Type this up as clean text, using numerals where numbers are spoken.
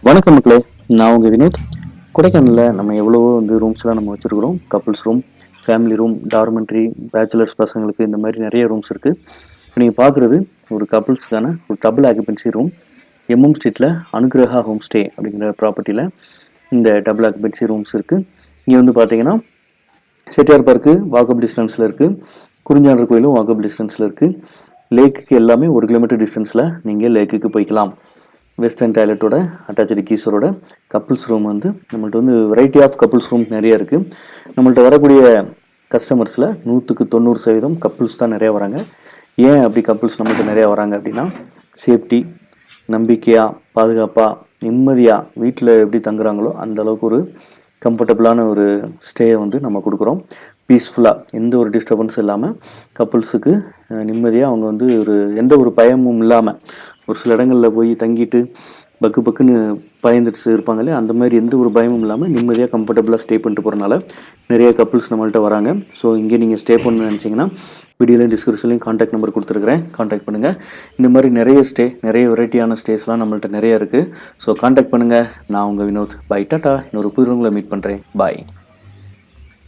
வணக்கம் மக்களே. நான் உங்கள் வினோத். கொடைக்கானலில் நம்ம எவ்வளவோ ரூம்ஸ்லாம் நம்ம வச்சுருக்குறோம். Couples room, family room, dormitory, bachelors பசங்களுக்கு இந்த மாதிரி நிறைய ரூம்ஸ் இருக்குது. இப்போ நீங்கள் பார்க்குறது ஒரு கப்புள்ஸுக்கான ஒரு டபுள் ஆக்குபென்சி ரூம். எம்எம் ஸ்ட்ரீட்டில் அனுகிரகா ஹோம் ஸ்டே அப்படிங்கிற ப்ராப்பர்ட்டியில் இந்த டபுள் ஆக்குபென்சி ரூம்ஸ் இருக்குது. இங்கே பார்த்தீங்கன்னா செட்டியார் பார்க்கு வாக்கப் டிஸ்டன்ஸில் இருக்குது. குறிஞ்சாண்டர் கோயிலும் வாக்கப் டிஸ்டன்ஸில் இருக்குது. லேக்குக்கு எல்லாமே 1 கிலோமீட்டர் டிஸ்டன்ஸில் நீங்கள் லேக்குக்கு போய்க்கலாம். வெஸ்டர்ன் டாய்லெட்டோட அட்டாச்சு கீஸரோட கப்புள்ஸ் ரூம் நம்மள்ட்ட வெரைட்டி ஆஃப் கப்புள்ஸ் ரூம் நிறைய இருக்குது. நம்மள்ட்ட வரக்கூடிய கஸ்டமர்ஸில் 100% கப்புள்ஸ் தான் நிறையா வராங்க. ஏன் அப்படி கப்புள்ஸ் நம்மள்ட்ட நிறையா வராங்க அப்படின்னா, சேஃப்டி, நம்பிக்கையாக, பாதுகாப்பாக, நிம்மதியாக வீட்டில் எப்படி தங்குறாங்களோ அந்த அளவுக்கு ஒரு கம்ஃபர்டபுளான ஒரு ஸ்டே நம்ம கொடுக்குறோம். பீஸ்ஃபுல்லாக எந்த ஒரு டிஸ்டர்பன்ஸும் இல்லாமல் கப்புள்ஸுக்கு நிம்மதியாக அவங்க ஒரு எந்த ஒரு பயமும் இல்லாமல், ஒரு சில இடங்களில் போய் தங்கிட்டு பக்கு பக்குன்னு பயந்துட்டு இருப்பாங்க இல்லையா, அந்த மாதிரி எந்த ஒரு பயமும் இல்லாமல் நிம்மதியாக கம்ஃபர்டபுளாக ஸ்டே பண்ணிட்டு போகிறனால நிறைய கப்புள்ஸ் நம்மள்ட்ட வராங்க. ஸோ இங்கே நீங்கள் ஸ்டே பண்ணணும்னு நினச்சிங்கன்னா வீடியோலையும் டிஸ்கிரிப்ஷன்லையும் கான்டாக்ட் நம்பர் கொடுத்துருக்குறேன், கான்டாக்ட் பண்ணுங்கள். இந்த மாதிரி நிறைய வெரைட்டியான ஸ்டேஸ்லாம் நம்மள்ட்ட நிறைய இருக்குது. ஸோ கான்டாக்ட் பண்ணுங்கள். நான் உங்கள் வினோத். By tata. இன்னொரு புது ரூமில் மீட் பண்ணுறேன். பாய்.